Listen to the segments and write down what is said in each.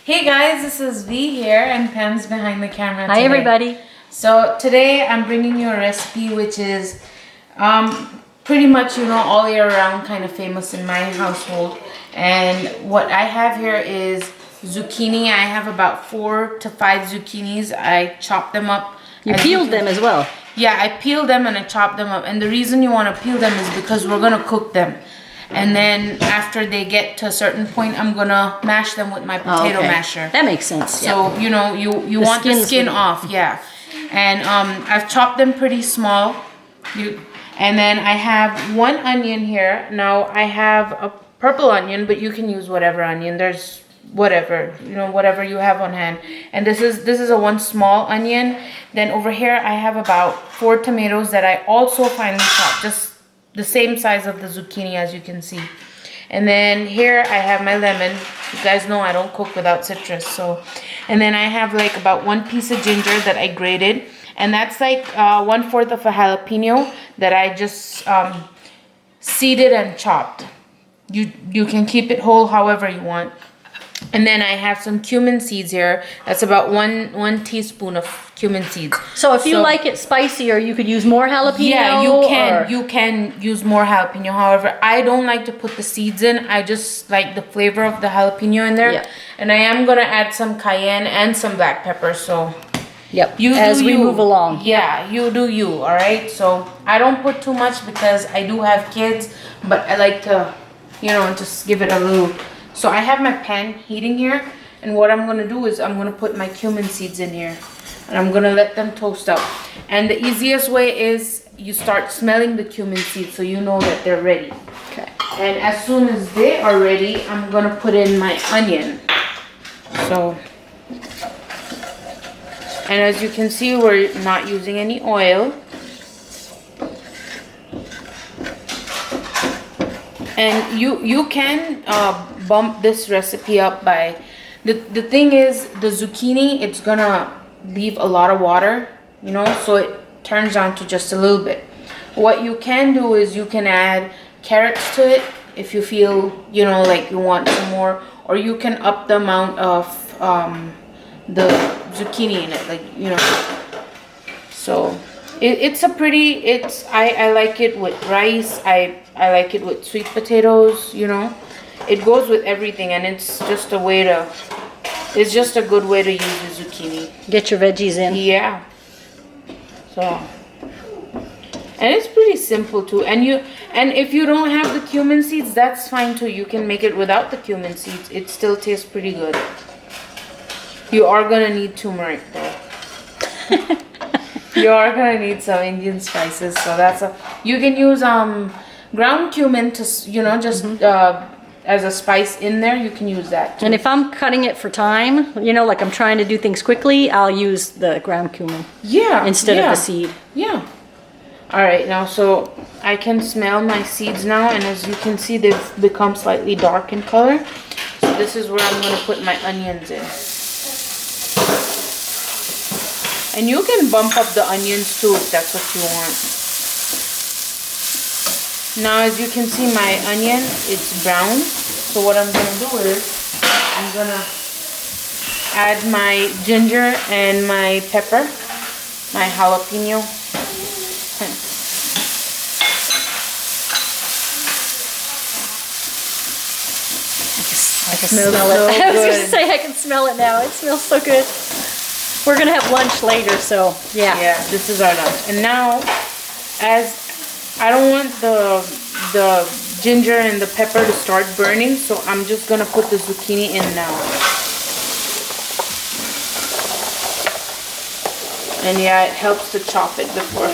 Hey guys, this is V here and Pam's behind the camera today. Hi everybody. So today I'm bringing you a recipe which is pretty much, all year round kind of famous in my household. And what I have here is zucchini. I have about 4 to 5 zucchinis. I chopped them up. You peeled them as well? Yeah, I peeled them and I chopped them up. And the reason you want to peel them is because we're going to cook them. And then after they get to a certain point, I'm gonna mash them with my potato masher. That makes sense. So, you want the skin off, yeah. And I've chopped them pretty small. And then I have 1 onion here. Now I have a purple onion, but you can use whatever onion. There's whatever, whatever you have on hand. And this is a 1 small onion. Then over here I have about 4 tomatoes that I also finely chopped, just the same size of the zucchini, as you can see. And then here I have my lemon. You guys know I don't cook without citrus. And then I have like about 1 piece of ginger that I grated, and that's like 1/4 of a jalapeno that I just seeded and chopped. You can keep it whole however you want. And then I have some cumin seeds here. That's about one teaspoon of cumin seeds. So if you like it spicier, you could use more jalapeno? Yeah, you can use more jalapeno. However, I don't like to put the seeds in. I just like the flavor of the jalapeno in there. Yeah. And I am going to add some cayenne and some black pepper. So yep, as we move along. Yeah, you do you, all right? So I don't put too much because I do have kids, but I like to, just give it a little. So I have my pan heating here, and what I'm gonna do is I'm gonna put my cumin seeds in here, and I'm gonna let them toast up. And the easiest way is you start smelling the cumin seeds so you know that they're ready. Okay. And as soon as they are ready, I'm gonna put in my onion. So, and as you can see, we're not using any oil. And you can bump this recipe up by the thing is the zucchini, it's gonna leave a lot of water, so it turns down to just a little bit. What you can do is you can add carrots to it if you feel like you want some more, or you can up the amount of the zucchini in it, so I like it with rice. I like it with sweet potatoes, It goes with everything, and it's just a good way to use the zucchini. Get your veggies in. Yeah. So, and it's pretty simple too. And if you don't have the cumin seeds, that's fine too. You can make it without the cumin seeds. It still tastes pretty good. You are gonna need turmeric though. You are gonna need some Indian spices, so you can use ground cumin to as a spice in there. You can use that too. And if I'm cutting it for time, like I'm trying to do things quickly, I'll use the ground cumin. Yeah. Instead of the seed. Yeah. All right, now so I can smell my seeds now, and as you can see, they've become slightly dark in color. So this is where I'm gonna put my onions in. And you can bump up the onions too if that's what you want. Now as you can see, my onion, it's brown. So what I'm gonna do is I'm gonna add my ginger and my pepper, my jalapeno. I can smell it. So I was gonna say I can smell it now. It smells so good. We're gonna have lunch later, so yeah. Yeah, this is our lunch. And now, as I don't want the ginger and the pepper to start burning, so I'm just gonna put the zucchini in now. And yeah, it helps to chop it before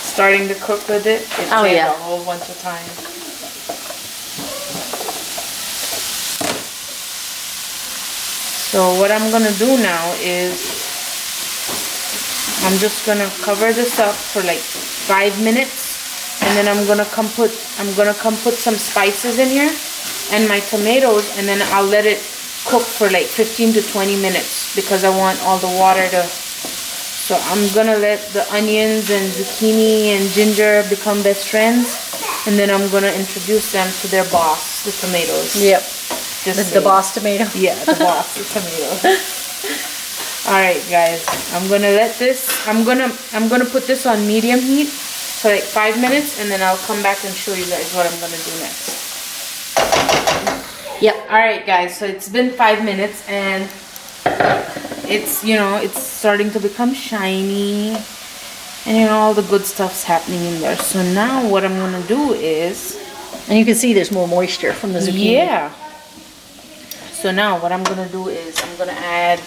starting to cook with it. It saves a whole bunch of time. So what I'm gonna do now is I'm just gonna cover this up for like 5 minutes, and then I'm gonna come put some spices in here and my tomatoes, and then I'll let it cook for like 15 to 20 minutes because I want all the water to. So I'm gonna let the onions and zucchini and ginger become best friends, and then I'm gonna introduce them to their boss, the tomatoes. Yep. Just The boss tomato. Yeah, the boss tomato. All right, guys. I'm gonna let this. I'm gonna put this on medium heat for like 5 minutes, and then I'll come back and show you guys what I'm gonna do next. Yep. All right, guys. So it's been 5 minutes, and it's it's starting to become shiny, and all the good stuff's happening in there. So now what I'm gonna do is, and you can see there's more moisture from the zucchini. Yeah. So now what I'm gonna do is I'm gonna add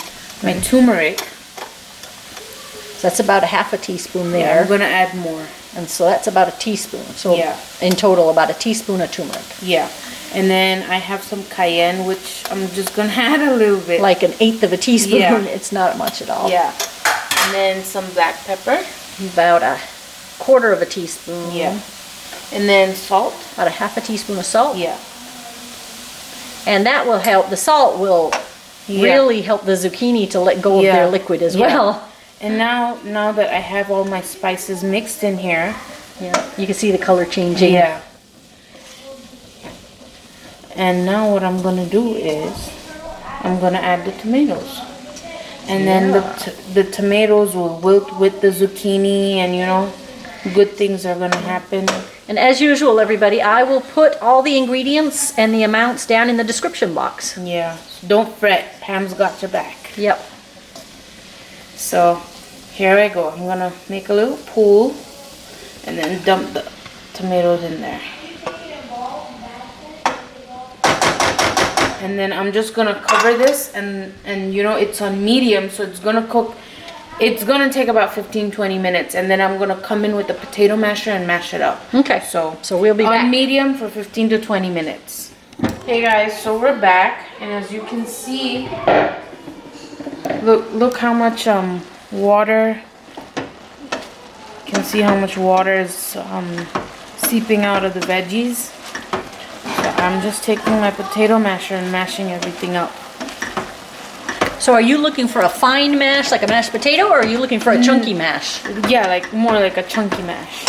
my turmeric. So that's about a half a teaspoon there. Yeah, I'm gonna add more. And so that's about a teaspoon. So yeah, in total about a teaspoon of turmeric. Yeah. And then I have some cayenne, which I'm just gonna add a little bit. Like an eighth of a teaspoon. Yeah. It's not much at all. Yeah. And then some black pepper. About a quarter of a teaspoon. Yeah. And then salt. About a half a teaspoon of salt. Yeah. And that will help. The salt will really help the zucchini to let go of their liquid as well. And now that I have all my spices mixed in here, you can see the color changing. Yeah. And now what I'm gonna do is I'm gonna add the tomatoes, and then the tomatoes will wilt with the zucchini, and good things are gonna happen. And as usual, everybody, I will put all the ingredients and the amounts down in the description box. Yeah. So don't fret, Pam's got your back. Yep. So here I go. I'm gonna make a little pool, and then dump the tomatoes in there. And then I'm just gonna cover this, and it's on medium, so it's gonna cook. It's gonna take about 15-20 minutes, and then I'm gonna come in with the potato masher and mash it up. Okay. So we'll be back. On medium for 15 to 20 minutes. Hey guys, so we're back, and as you can see, look how much water. You can see how much water is seeping out of the veggies. So I'm just taking my potato masher and mashing everything up. So are you looking for a fine mash, like a mashed potato, or are you looking for a chunky mash? Yeah, more like a chunky mash.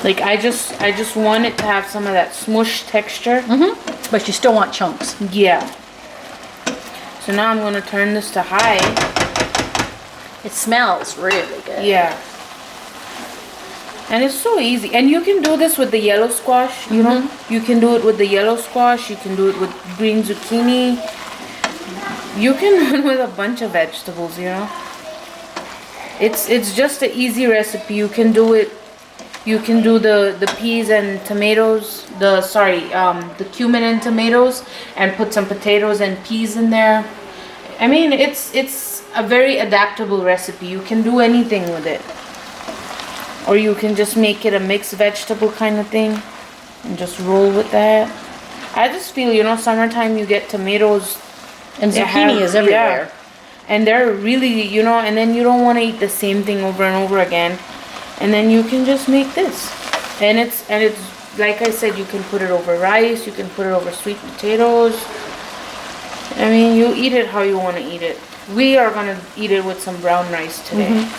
Like I just want it to have some of that smush texture. But you still want chunks. Yeah. So now I'm gonna turn this to high. It smells really good. Yeah. And it's so easy. And you can do this with the yellow squash, you know? You can do it with the yellow squash. You can do it with green zucchini. You can do it with a bunch of vegetables, It's just an easy recipe. You can do it. You can do the peas and tomatoes. The cumin and tomatoes, and put some potatoes and peas in there. I mean, it's a very adaptable recipe. You can do anything with it. Or you can just make it a mixed vegetable kind of thing and just roll with that. I just feel, summertime you get tomatoes. And zucchini is everywhere. And they're really, and then you don't want to eat the same thing over and over again. And then you can just make this. And it's like I said, you can put it over rice, you can put it over sweet potatoes. I mean, you eat it how you want to eat it. We are going to eat it with some brown rice today.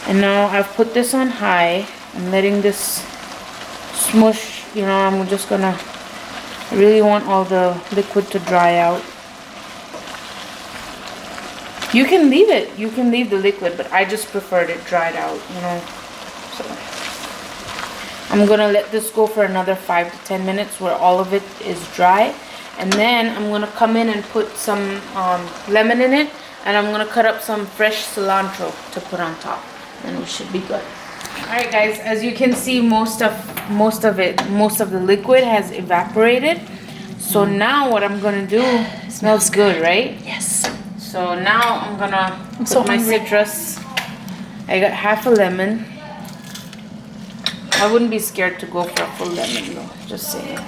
And now I've put this on high. I'm letting this smush, I'm just gonna, I really want all the liquid to dry out. You can leave it, you can leave the liquid, but I just preferred it dried out, So I'm gonna let this go for another 5 to 10 minutes where all of it is dry. And then I'm gonna come in and put some lemon in it, and I'm gonna cut up some fresh cilantro to put on top. And we should be good. Alright guys, as you can see, most of the liquid has evaporated. So now what I'm gonna do, smells good, right? Yes. So now I'm gonna put my citrus. I got half a lemon. I wouldn't be scared to go for a full lemon though, just saying.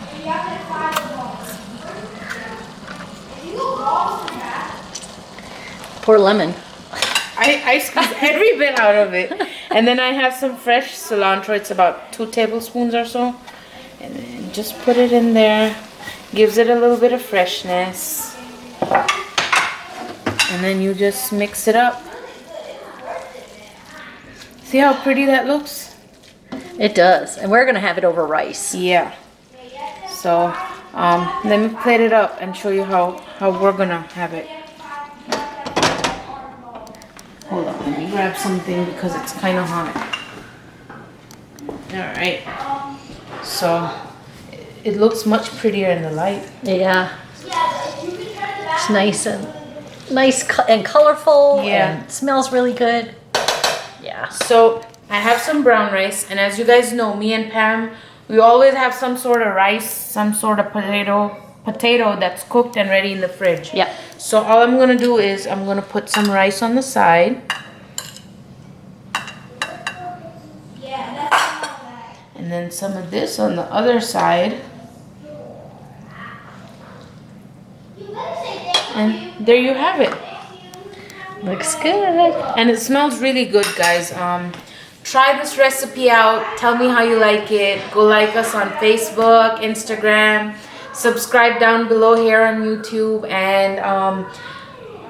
Poor lemon. I squeeze every bit out of it. And then I have some fresh cilantro. It's about 2 tablespoons or so. And then just put it in there. Gives it a little bit of freshness. And then you just mix it up. See how pretty that looks? It does. And we're gonna have it over rice. Yeah. So, let me plate it up and show you how we're gonna have it. Hold on, let me grab something because it's kind of hot. All right. So, it looks much prettier in the light. Yeah. It's nice and colorful. Yeah. And smells really good. Yeah. So I have some brown rice, and as you guys know, me and Pam, we always have some sort of rice, some sort of potato that's cooked and ready in the fridge. Yep. So all I'm gonna do is I'm gonna put some rice on the side. And then some of this on the other side. And there you have it. Looks good. And it smells really good, guys. Try this recipe out. Tell me how you like it. Go like us on Facebook, Instagram. Subscribe down below here on YouTube. And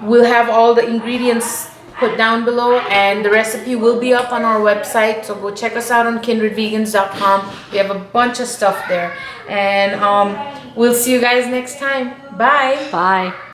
we'll have all the ingredients put down below. And the recipe will be up on our website. So go check us out on kindredvegans.com. We have a bunch of stuff there. And we'll see you guys next time. Bye. Bye.